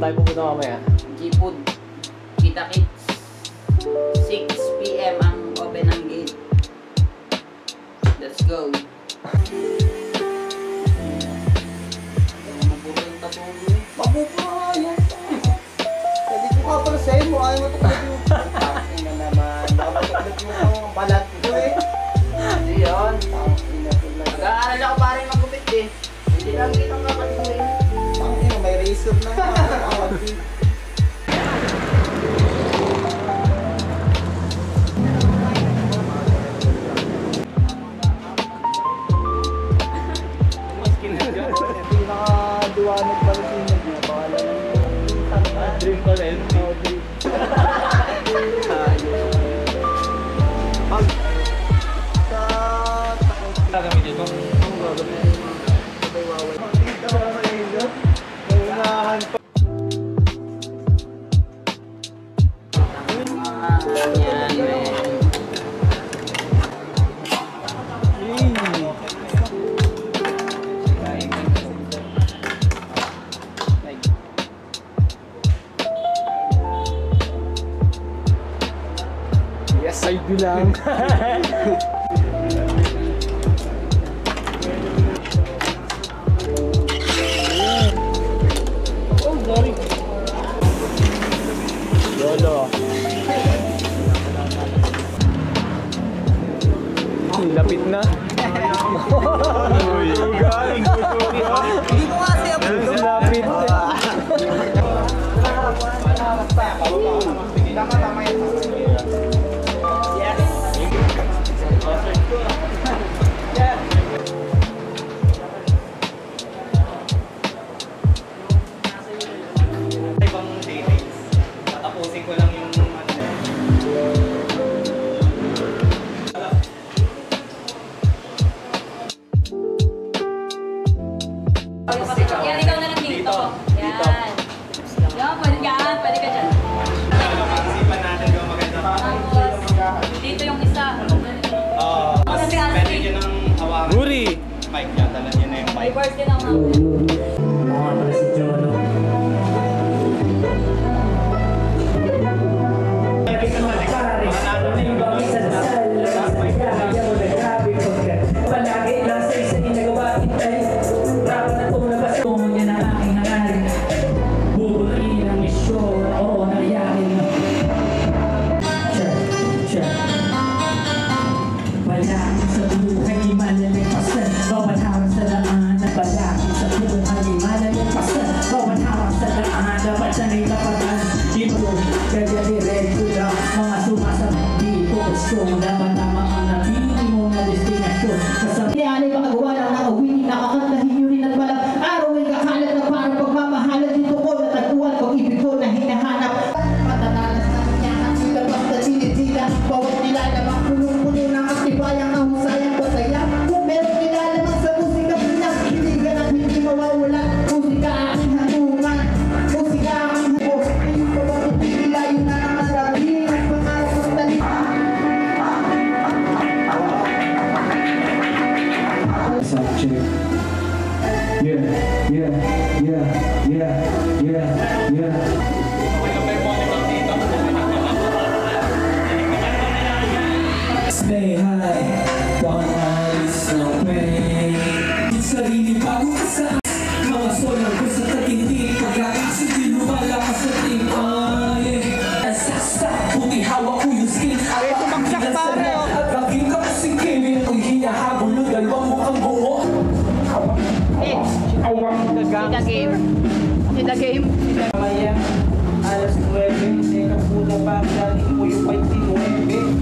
tayo pupunta mamaya? G-Food. Kita Kits. 6 PM ang open ng gate. Let's go. Mabubura yan. Pwede ko ka para sa'yo mo. Ayaw matuklad yung ina naman. Nakapatuklad yung balat ko eh. Hindi yun. Nag-aaral ako parang magupit eh. Hindi lang kitang kakatuloy. May razor na mga pinakaduwanag pa rin yung nag-iba. Pakala lang Dream ko rin. Gagamit ito? Ang gagamit. Yes, I do lang. Oh, sorry. Lolo. Lapit na. Galing. Hindi ko kasi ako. Lapit. Tama yan. Ibang details. Tatapusin ko lang yung Yan, ikaw na lang dito. Yan. Yan, pwede ka dyan. Pag-isipan natin kung maganda. Tapos, dito yung isa. Pwede yun ang hawakan. Guri! Mic niya, dala niya na yung mic. Reverse din ang mga. Oo nga pala si Jolo. Manalo na yung bangin sa dasal. Kaya mo na grabe ko ka. Palagi lang sa isa ginagawa itay. Rapat na tumulabas. Kung yan ang aking nangarin. Bubulain ang misyon. Oo, nangyayarin. Check. Palagi sa buhay malalagpasan. Bawat harap sa daan. Palagi sa buhay malalagpasan. Bawat harap sa daan. Dapat siya na'y kapatan. Dito, kaya diretso lang. Mga sumasabang dito. Gusto mo dapat tama ang nabili mo na destinasyon. Hindi alay makagawa ng nakawini. Nakakantahin nyo rin at walang araw ay kakalat na parang pagmamahalan dito ko. Natagpuan ko ibig ko na hinahanap. Patatalas na niya ang silabas na sinitila. Bawat nilalamang puno-puno ng katibayang nahusayan ko saya. Kung meron nilalamang sa musika pinak, hindi ka nang hindi mawawala. Musika aking hanungan. Musika aking hanungan. Yung pagpapitila yun na naman sabi. Ang pangarap ng talita. Sound check. Yeah. Stay high, don't ice, no pain. Sarili bago ka sa mga solar ko sa tagindig. Pag-aisip din lumalakas sa tingay. Sasta, buti hawak ko yung skin. At pumagsak pare o. At laging ka kasing Kevin. Kung hinahabol ng dalawang mukhang buo. Sida game. Sida game. Maya, alas 9, teka puta pa, galing mo yung 29.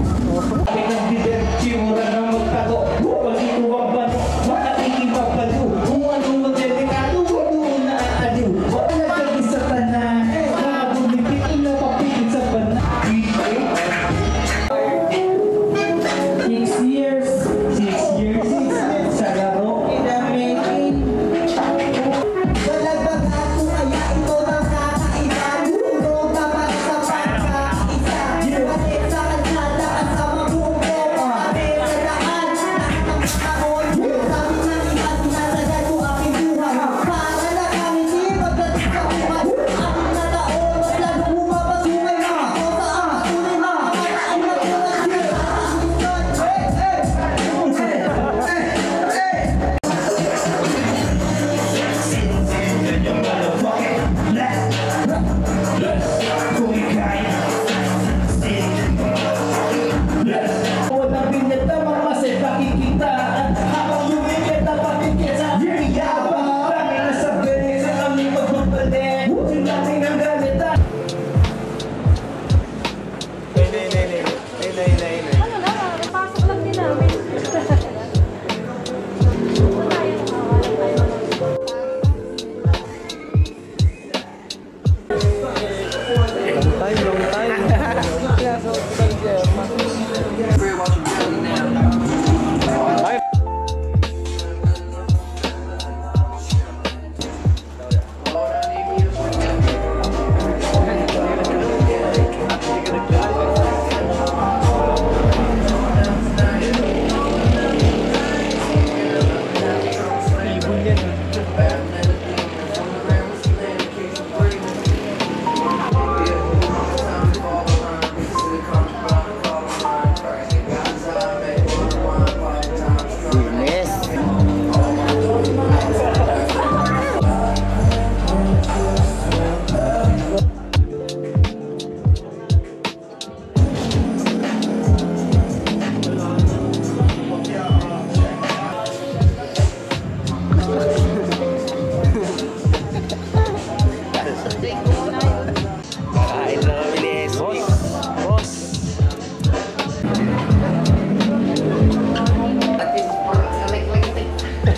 Kaya nagdidiretsyo, mura na magtago. Palito ang bano, makatingin pa palo. Kung anong magdedekado, doon na aaliw. Wala nagkagi sa tanan, nakabulipit, inapapikit sa banan. 6 years sa laro, kinamitin. Wala ba nga kung kaya ito ng kakaiba? Durog dapat sa pagkaisa. Bakit sa kalsada at sa mabuong pera?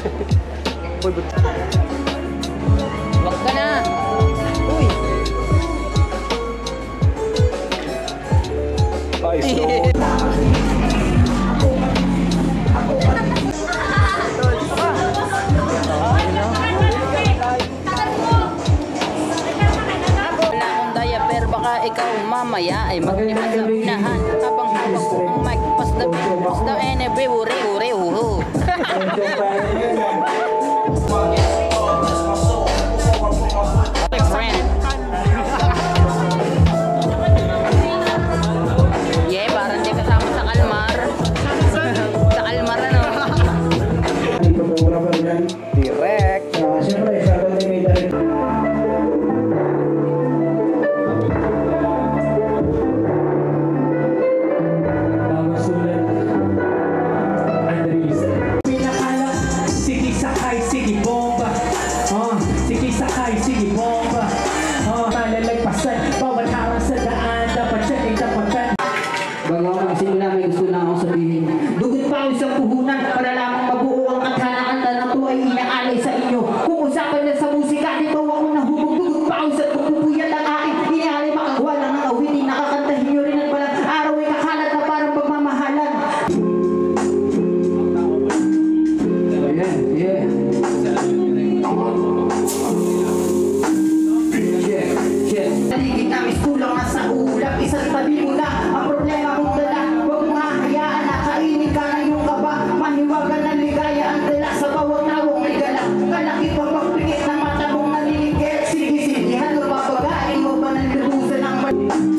Wag ka na. Uy. Ay, so... Wala akong diaper, baka ikaw mamaya ay magdiba sa unahan. Habang hawak ko ang mic, pas the NFB, uri, uhu. Friend. Yeah, parang di kasama sa Kalmar. Sa Kalmar, ano? Direct. Siyempre, sabi ni may dali. Bago sulat, Andres. Pinakala, sige sakay, sige bomba. Sige sakay, sige bomba. Malalagpasan, bawat harang sa daan, dapat siya ay tapatan. Bago ako magsimula, may gusto na akong sabihin. Dugot pa ako sa puhunan para lamang mabuo ang katana-kanta na ito ay inaalay sa inyo. Kung usapan na sa musika, dito ako nahubog. Dugot pa ako sa pagpupuyat ang aking inaalay makagawa lang ng awitin. Nakakantahin nyo rin at palang araw ay kakalat na parang pagmamahalan. Paligid namin kulang na sa ulap. Isang tabi mo na ang problema mong dala. Huwag mo hahayaan na kainin ka na yung kaba. Mahiwagan ng ligaya ang dala sa bawat tawang may gala. Kalaki pa pagpikit na mata mong naniligit. Sige, sindihan o papagain mo ba ng lubusan ng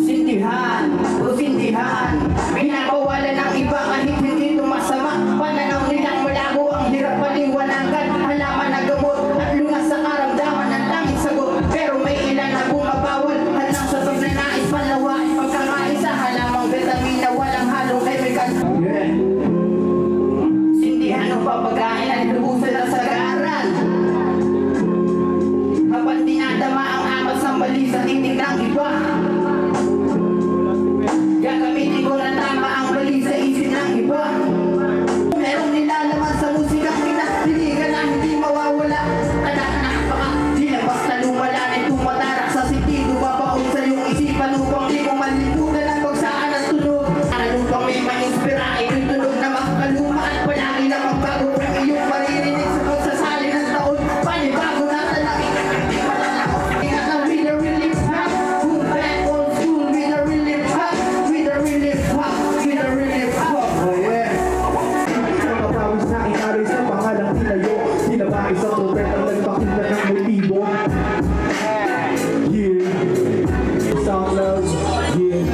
sindihan o sindihan. Pinabawalan ng iba kahit hindi ito masama. Pananaw nilang malabo ang hirap paliwanagan. Halaman na gamot at lungas sa karamdaman ng langit sagot. Pero may ilan na bumabawal. Halang sa pagnanais palawain pagkakaisa. Halamang vitamina walang halong chemical. Sindihan o papagain ang lubusan ng sagaran. Habang dinadama ang amat sa mali sa titig ng iba. Gagamitin ko na tama ang mali sa isip ng iba. Merong nilalaman sa musikang pinatiligan na hindi mawawala. Anak-anak baka di na basta lumala nito matarak sa sentido. Babaon sa iyong isipan upang di mo malimutan ang pagsaan at tunog. Ano pang may ma-inspira ito'y tunog na makakaluma at palagi na magbago ang iyong maririnig sa pagsasali ng taon. Panibago na talaga. Ingat na with the relief hop. Boom back old school with the relief hop. With the relief hop. With the relief hop. Oh yeah. Nakapawis na inaray sa pangalang tinayo. Tinabay sa tubig ang nagpakita ng motibo. Yeah. Sound love. Yeah.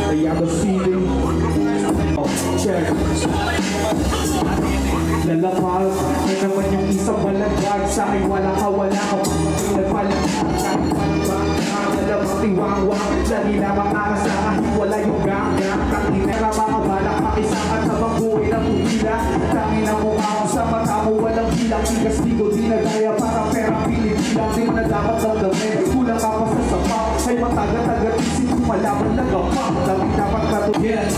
I have a feeling. Oh, check. Lalapag na naman yung isang balagag. Sa akin wala ka nagpalag. Lalabang tiwang-wang. Lagi lamang akasama. Wala yung gang-gang. Tanginera mga balak makisangat habang buhay na pumila. Tangin na mukha ko sa mata mo. Walang bilang tigas-tigo. Di na gaya para pera pinipilang. Di mo na dapat damdamin. Kulang ka pa sa sapaw. Ay matagal-tagal isip ko malaman lang ang pang. Dami dapat katugyan.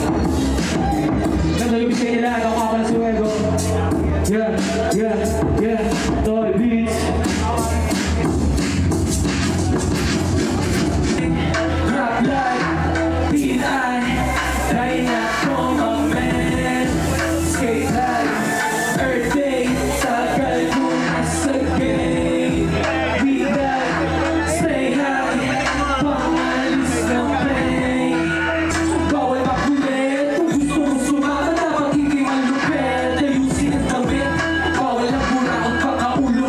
Nandalubis kayo nila, ako nga pala si Wego. Yeah, Toy Beats. Rap like P.I. Dahil na kong ang man. Skate like Earth Day. Tagal mo na sa game. We like stay high. Pangalis ng pain. Bawal makulit. Kung gusto mong sumama dapat hindi malupit. Ayusin ang damit. Bawal ang burakot pagkaulo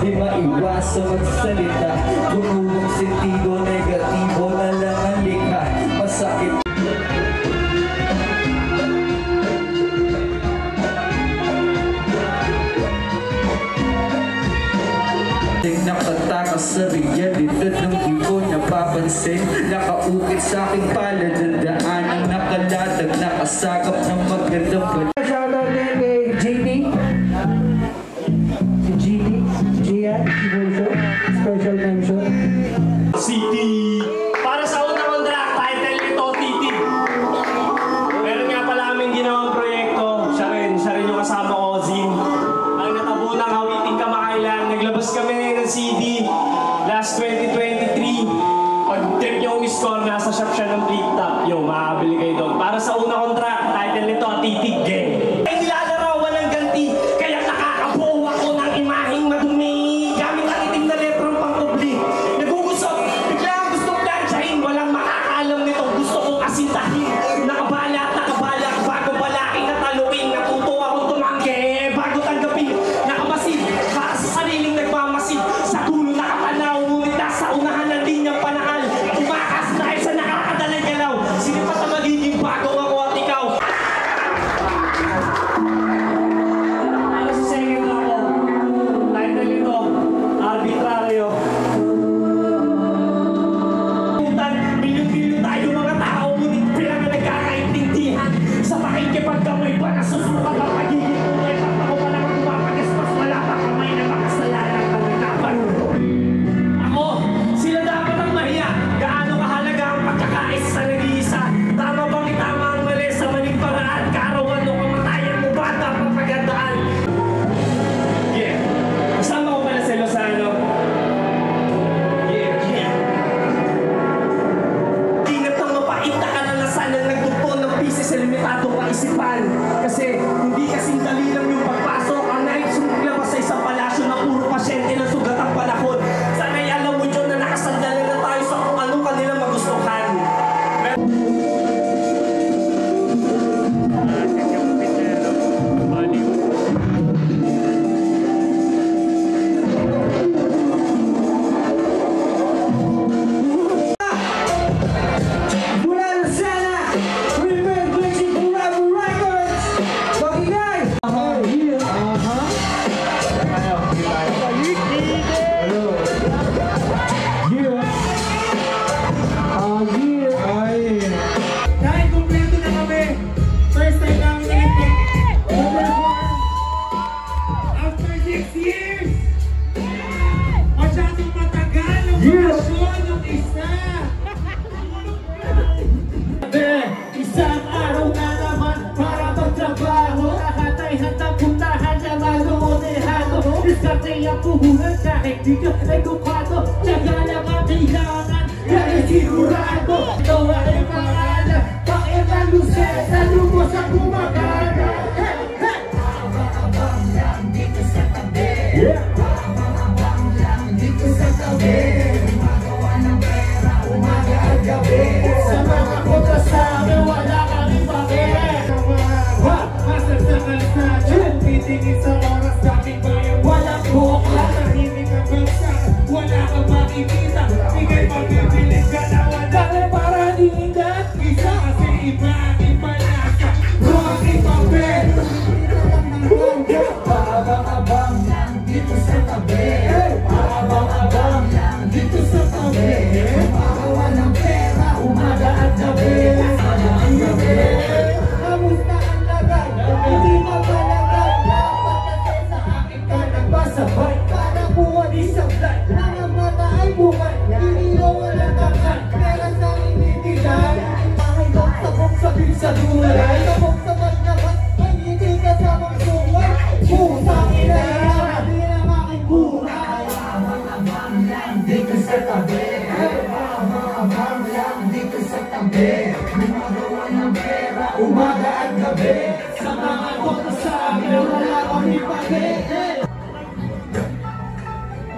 Di maiwasan magsalita. Bumuhong sentido, negatibo na lang ang likha. Masakit. Nakatakas sa realidad ng di ko napapansin. Nakaukit sa aking palad ang daanang nakalatag, nakasagap ng magandang balik. Shoutout din kay JT. Si GT, Gian, Evolution, Special Mention. City. Para sa unang track, title nito, Titi. Meron nga pala aming ginawang proyekto. Siya rin yung kasama ko, Zin. Ang natabunang Hawiting Kamakailan. Naglabas kami ng CD last 2023. Pag-trip yung score, nasa shop siya ng Flip Top. Yo, makakabili kayo doon. Para sa unang track, title nito, Titi Gang. Ay nilalarawan ng ganti, kaya nakakabuo ako ng imaheng madumi. Gamit ang itim na letrang pangkubli. Nagugusot, bigla ang gustong gansyahin. Walang makakaalam nito, gusto kong asintahin. Nakabala at nakabala, bago balaking nataluin. Natuto akong tumanggi, bago tanggapin. Nakamasid, para sa sariling nagmamasid. Sa dulo nakapanaw, ngunit nasa unahan ng linyang panahal. Tumakas dahil sa nakakadalang galaw. Sinipat ang magiging bago ako at ikaw. Para sa second ako, title nito, Arbitraryo. Milyon-milyon tayo mga tao, ngunit pila na nagkakaintindihan. Sa pakikipagkamay ba na susukat ang magiging buhay? Pag ako pa naman tumapagaspas, wala pa kamay na makasalanan ang nagtapan. Ako, sila dapat ang mahiya. Gaano kahalaga ang pagkakais sa nag-iisa? Tama bang itama ang mali sa maling paraan? Kaarawan o kamatayan mo ba dapat pagandaan? Yeah. Kasama ko pala si Lozano. Yeah. Ingat ang mapait na kalalasan na nagtugtong ng pieces sa limitadong kaisipan. Kasi hindi kasing dali lang yung pagpasok. Ang nais sumaglabas sa isang palasyo na puro pasyente ng sugat ang panahon. Sana'y alam mo dyan na nakasandala na tayo sa kung anong kanilang magustuhan. Mula Lucena, River Glitching Forever Records. Pakinggan! Dahil kumpleto na kami, first time namin nag-pick overperform after 6 years. Masyadong matagal ang bakasyon ng isa. Isang araw na naman para magtrabaho. Lahat ay handang puntahan sa maloodehado. Diskarte ang puhunan kahit di ka edukado. Tiyaga lang ang kailangan, kaya sigurado. Ito ay pangalan, Pakiran Lucena, lumos ang gumagana. Hey, hey! Abang-abang lang dito sa tabi. Abang-abang lang dito sa tabi. Gumagawa ng pera, umaga at gabi. Sa mga kontrasabi, wala kang ipake. Master sa kalsada, titingin sa oras, kapit ba yung walang bukla? Tahimik ang bansa, wala kang makikita. Ika'y magpipilit ka na wala para diingat. Isa kasi iba ang ipalasa, huwag ipapel. Abang-abang lang dito sa tabi. Abang-abang lang dito sa tabi. Gumagawa ng pera, umaga at gabi. Ang gabi. Kamusta ang lagay? Hindi ka ba lagay? Dapat kasi sa akin ka nagbasabay. Para buwan isang flight. Ang mata ay buhay. Hindi wala kakal. Pera sa inibigay. Bahay bok sa bil sa dulay. Sabok sa magnakas. Ay hindi kasamang sungay. Pusang inayara. Di na making buhay. Abang-abang lang dito sa tabi. Abang-abang lang dito sa tabi. Gumagawa ng pera, umaga at gabi. Sa mga kontrasabi, wala kang ipake.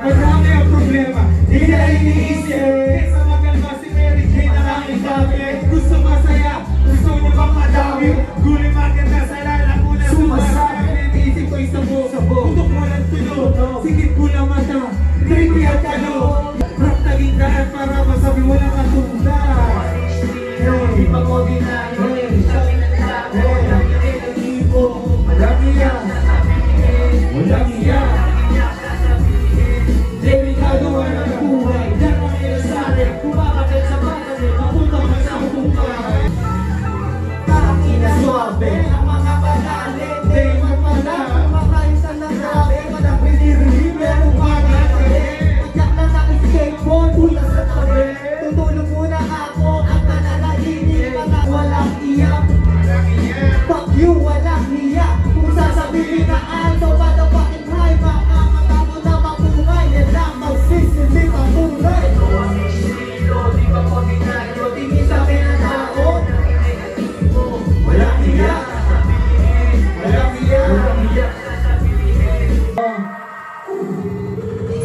Marami ang problema, di na iniisip. Sa magalma si Mary Jane ang aking sabi. Gusto masaya, gusto niyo bang madami? Guli maganda sa lalamunan. Sumasabi, iniisip ko isang buo. Putok mo ng tulo. Sikip ko na mata, tricky at ano. Rap na gintaan para masabi walang katulad. Di pa ko dinayo, sabi ng tao, walang ibo, walang iya, walang iya. Delikado ang buhay, diyan ang ilasari, kumakapit sa bata, mapunta ka sa hukay. Takina suabe, ang mga banali, di magpala, kumakain sa nagsabi, madang pinirilibe, kumakain. Pagyak na naka-skateboard, pulas sa tabi, tutulog muna ako, at nananahimik, mga walang iyak. Fuck you, walang hiya, kung sasabihin na alto, bada fucking high, mga mo na mapungay, yan lang magsisilip ang tunay. Di ba ko dinayo, tingin sa akin ang tao, walang hiya, walang hiya, walang hiya.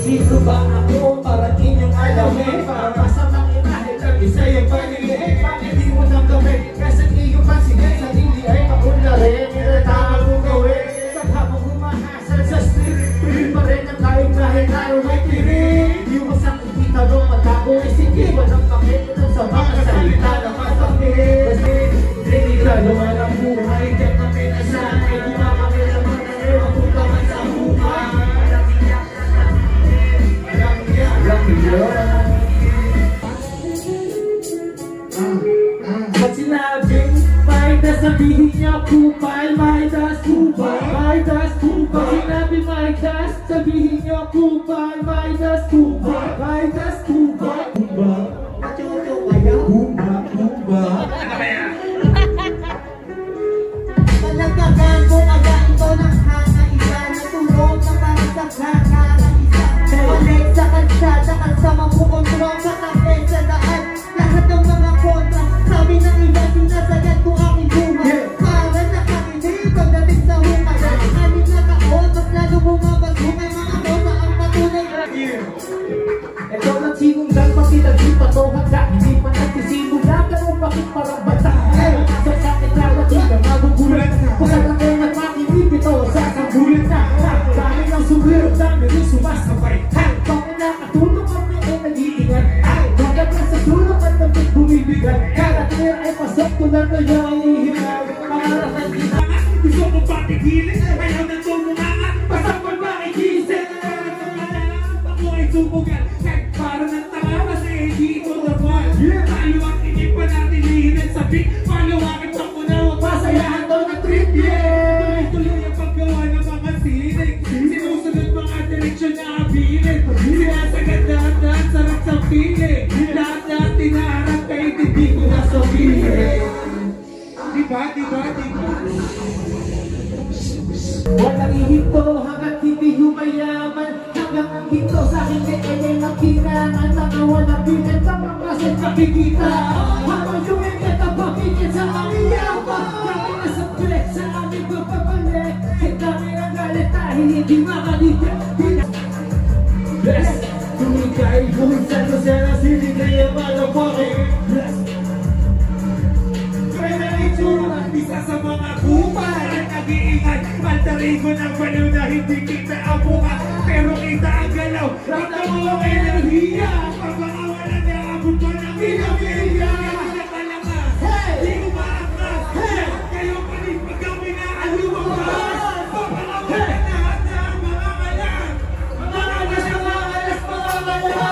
Sino ba ako para inyong alamin? Para masamang imahe ng isa yung paningin. Bakit di mo nanggamin? Kasi iyong pansinin sa hindi ay makunlarin. Tinatama mo gawin. Paghabang humahasal sa street, tuloy pa rin ang kahit tayo may tirin. Yung masang itinanong matako isikiwan ng kapit sa mga salita na masakit. Kasi delikado ang buhay, diyan kami nasanay. Kumakami naman na ewan kung kaman sa buhay. Pag sinabing Midas, sabihin niya kupal. Midas, kupal. Midas, kupal. Sinabi Midas, sabihin niya kupal. Midas, kupal. Midas, kupal. Kumba. Kumba. Kumba. Malagaganto na ganto ng hanga-isa. Natulog na parang sa hanga ng isa. Balik sa kalsada, kalsamang kukontrol sa kape sa daan. Lahat ng mga kontra, sabi ng iba, sinasagad ko aking buhay. Para nakakinig pagdating sa hukay. Anim na taon, mas lalo bumabas hukay. Mga bosa ang patunay. Ito lang sinundan, pakita di pa to handa. Hindi pa nagsisimula, ganun bakit parang bata. So sa akin lawat, di ka magugulat. Pagkatangin at makinig ito, sasagulit na. Dahil ang sumiro, dami rin sumasabay. Bakit nakatulong ang may nag-iingat? Bakit lang sa tulong at nabit bumibigat? Karatir ay pasok ko lang na yung ihihal. Pangarap ng ina, gusto mo patigilin? Ayaw na tumungaan, pasapal makikisip. Ako ay subugan, kahit parang ng tanga kasi hindi ko naman. Lalo ang hindi pa natin lihinan sa beat. Palawakin pa ko na huwag masayahan daw na trip. Tuloy-tuloy ang paggawa ng mga sinig. Sinusunod mga direksyon na abilin. Sinasagad lahat-lahat, sarap sa piling. Lahat-lahat tinaharap kahit hindi ko nasabihin. Diba? Walang ihinto hanggat hindi yumayaman. Hanggang ang hinto sa akin ay nakinangan. Mga walang bilan sa pangkasin nakikita. Habang yumikat ang pakingin sa aming yapa. Dami na sa flex sa aming pagpapalik. Dami na galit dahil hindi makalitin. Bless, tumigay kung saan sa sinig kaya malapakin. Bless, kaya na itsura isa sa mga kupal na nag-iingay. Maltarigo ng baliw na hindi kita ang mukha. Pero kita ang galaw, kita mo ang enerhiya. Pagkakawalan na abot ko ng pinamilya. Di ko maakas, kayo pa rin pag kami na alumakas. Pagkakawalan na at na mga kalang. Mga alas, mga alas, mga alas.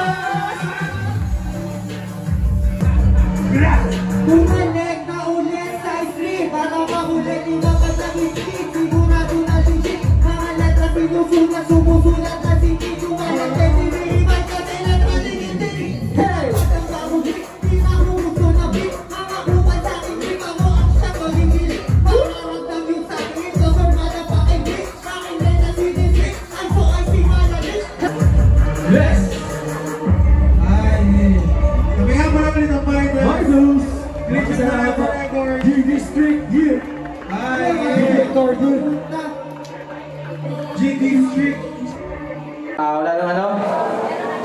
Bumalik na ulit sa street. Para mahuli, di mapasagit-git. Sigurado na legit. Mga letra sinusulat, sumusulat na sige. Sumalat, tiniriman kasi natraligid. Hey! Patang kamulik, di mamuso na beat. Mga kupal sa akin, di pa mo ang siya magigilip. Pagkaramdam yung sakit, doon na pakingit. Akin din na sinisip, ang so ay si malalit. Bless! Kami nga pala ulit ang Midas. Glitches na record. G-District, yeah. G-District, good. G-District. Wala nang ano?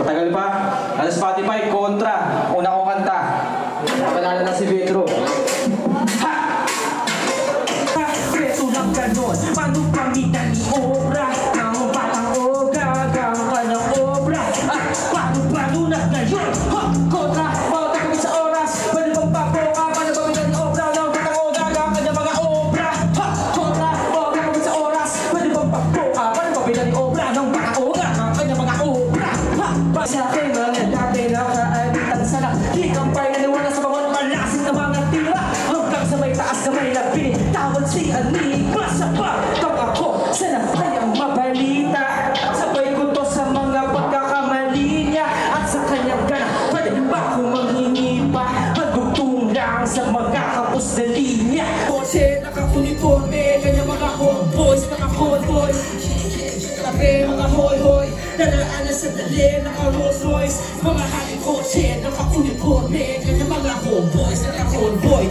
Patagal pa. Nasa Spotify, Kontra. Una kong kanta. Napalala na si Petro. Ha! Preso lang ganon. Paano pamitan ni oras? Ang batang o gaga. Sa akin mga dati nakaalitang salak, di kampay naniwala sa bawat malasing na mga tira. Hanggang sa may taas na may labini, tawag si Ani, basa pa kang ako sa napayang mabalita. Sabay ko to sa mga pagkakamali niya at sa kanyang gana. Pwede ba akong manghingi pa? Magdugtong lang sa mga kapos na linya. Kotse, nakauniforme, kanya mga homeboys, naka-convoy. Tabi mga hoy-hoy, nalaan na sa dali, naka-Rolls Royce. Mga haring kotse, naka-uniforme, kanya mga homeboys, naka-convoy.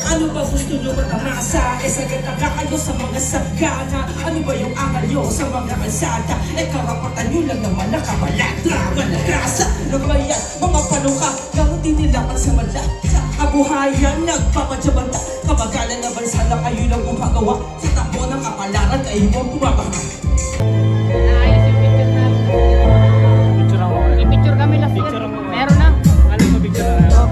Ano ba gusto nyo matamasa? Sagad na kayo sa mga sagana. Ano ba yung angal nyo sa mga kalsada? Karapatan nyo lang naman nakamalatra, malagrasa. Nagbayan, mga panuka, gamutin nila sa mala. Sa kabuhayan, nagpapadzabanta. Kamagalan na bansa na kayo lang gumagawa. Sa takbo ng kapalaran, kayo ang bumabaka. Ayos yung picture na. I-picture kami last year. Meron na. Ano ba picture na?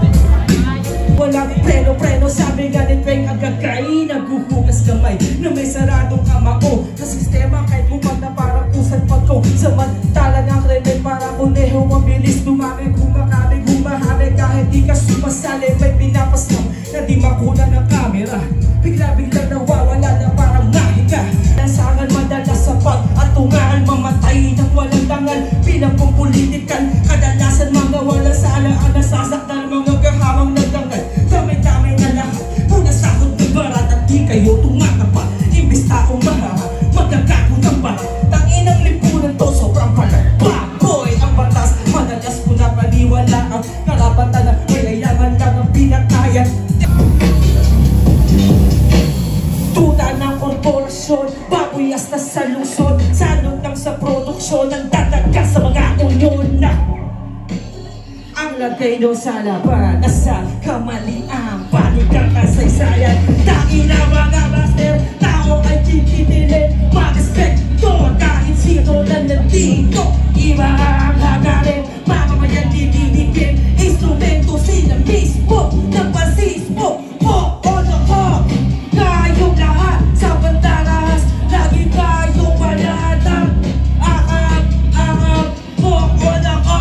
Walang preno-preno, sabi ganit weng agagay. Naghuhugas kamay na may saradong kamao. Na sistema kahit bumag na parang pusat pagko. Samantala ng krimen parang kuneho. Mabilis dumami, kumakabig, humahari. Kahit di ka sumasali, may pinapaslam na di makuna ng kamera. Bigla-bigla nawawala na parang mahika. Nasangan madalas sa pag-atungan, mamatay ng walang dangal. Pinagpupolitikan, kadalasan mga walang sala. Ang nasasaktan mga gahamang nagdangal. Dami-dami na lahat, una sakot ng barat at di kayo tumatapa. Imbis akong mahama, magagago ng barat. Tanginang lipunan to, sobrang palagbagoy. Ang batas, madalas ko na paniwala. Ang karapatan na mayayaman lang ang pinatayan. Tuta ng korporasyon, babuyas na sa lungsod. Salot lang sa produksyon, ang tataga sa mga unyon na ang lagay doon sa laban, nasa kamalian, panig ang kasaysayan. Tangina mga master, tao ay tititilin, mag-respecto kahit sino na nandito. Iba ang hagarin, mamamayan titibigin, instrumento sila mismo, napasismo. Oo na ho, kayong lahat sa bandaras, lagi kayong palatang. Ahab, oo na ho.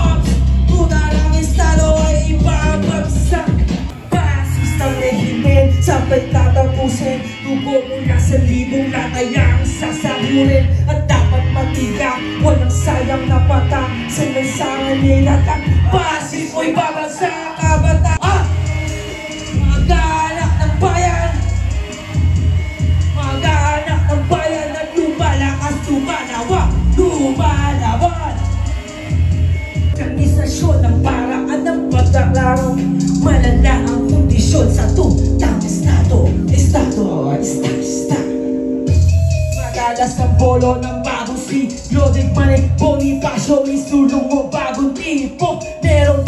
Sabay tatapusin, tubo mula sa libong latayang sasaburin. At dapat matiga, walang sayang na pata sa lansangan nila. Pasis mo'y babasa kabata. Mag-aanak ng bayan, mag-aanak ng bayan at lumalakas, lumalaban. Organisasyon ng paraan ng pagkaklaro, malala ang kondisyon sa tutang estado. Madalas ang bolo ng bagong siglo, di manik Bonifacio, isulong mo bagong tipo. Meron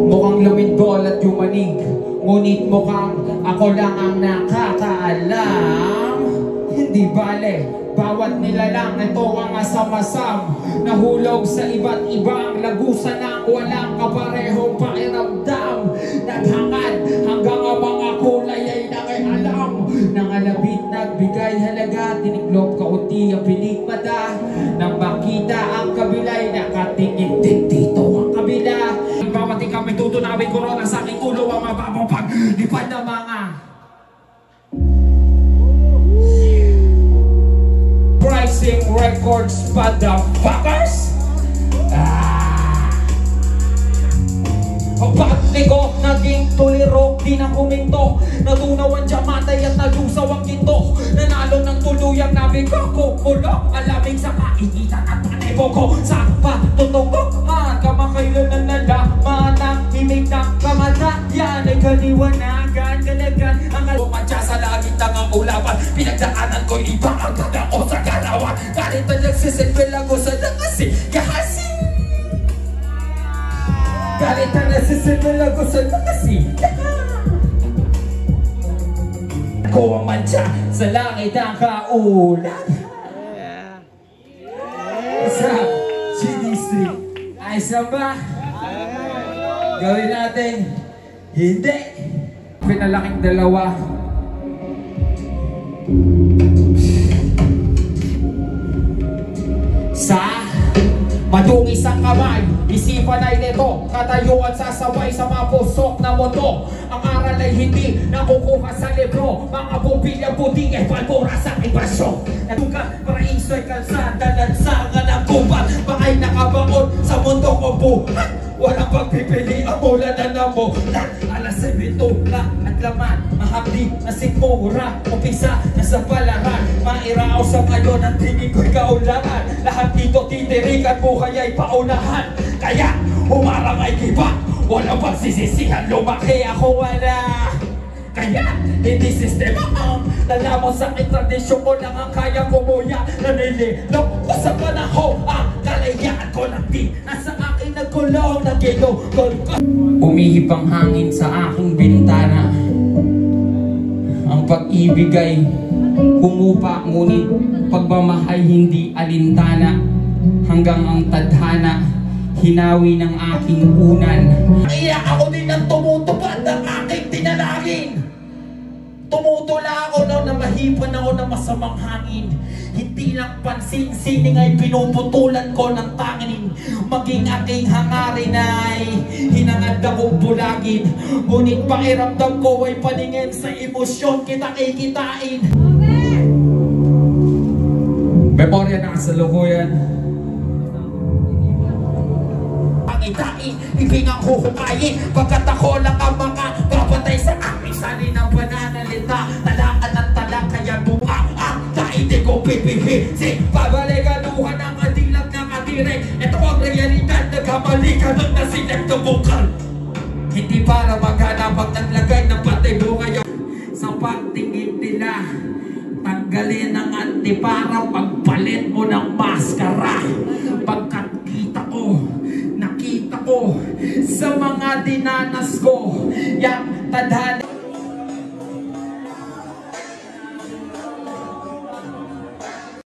mukhang lumindol at yumanig, ngunit mukhang ako lang ang nakakaalam. Hindi bale, bawat nilalang ito ang asam-asam, nahulog sa iba't ibang lagusan ng walang kaparehong pakiramdam. Naghangad hanggang ang mga kulay ay nakialam. Nangalabit, nagbigay halaga, tiniklop kaunti ang pinikmata. Nang makita ang kabila'y nakatingin din dito ang kabila. Bawat ikaw may tutunawin ko ron ang sa aking ulo ang mababang paglipad ng mga Pricing Records, motherfuckers! Ang pagli ko naging tulirok, di na huminto. Natunaw ang diamantay at nalusaw ang ginto. Nanalo ng tuluyang nabigo ko, kulok alaming sa kainitan at panebo ko. Sa patutugok at kamakailan na nalaman ang himig ng kamatayan ay kaliwanagan, kalagan ang pumadya sa langit ng ang ulapan. Pinagdaanan ko'y ibang ang ganda ko sa galawan. Kahit na nagsisilbil ako sa nakasigahasin. Kahit na nagsisilbil ako sa nakasigahasin. Ko ang mantsa sa langit ang kaulan. Sa GD Street Ayos lang ba? Gawin natin. Hindi. Pinalaking dalawa. Sa madungis ang kamay, isipan ay nito, katayuan sasabay sa mapusok na mundo. Ang aral ay hindi nakukuha sa libro, mga bumbilya puting ay palbura sa ibasyo. Natugan, paraiso ay kalsada, lansangan ang kubat, bakay nakabaon sa mundo ko buhat. Walang pagpipili ang mula na namulat. Alas 7 na at laman, mahapdi na sikmura, umpisa na sa palaran. Mairao sa ngayon ang tingin ko'y kaulangan. Lahat dito titirik at buhay ay paunahan. Kaya umarang ay kiba, walang pagsisisihan, lumaki ako wala. Kaya hindi sistema ang nalamang sa aking tradisyon ko lang ang kaya kumuya. Nanililok ko sa panahon ang kalayaan ko lang di nasa aking nagkulong na ginugol ko. Umihip ang hangin sa aking bintana. Ang pag-ibig ay humupa, ngunit pagmamahal hindi alintana. Hanggang ang tadhana hinawi ng aking unan. Iyak ako din ang tumutupad ng aking tinalangin. Tumutula ako na mahipan ako ng masamang hangin. Hindi lang pansin, sining ay pinuputulan ko ng tangin. Maging aking hangarin ay hinangad akong bulagin. Ngunit pakiramdam ko ay paningin sa emosyon kita kikitain. Memorya na kasalukuyan. Itain, ibig ang huhukayin, pagkat ako lang ang makapapatay sa aking sali ng pananalita. Talaan ng tala, kaya buang ang kaiti ko pipihisi. Babaligaluhan ang adilag ng adirek. Ito ang realidad, nagkamali ka ng nasilek na bukal. Hindi para maghanap ang naglagay ng patay bungay. Sa pagtingin nila, tanggalin ang antipara, pagpalit mo ng maskara. Pagkat nakita ko sa mga dinanas ko, yang tadhana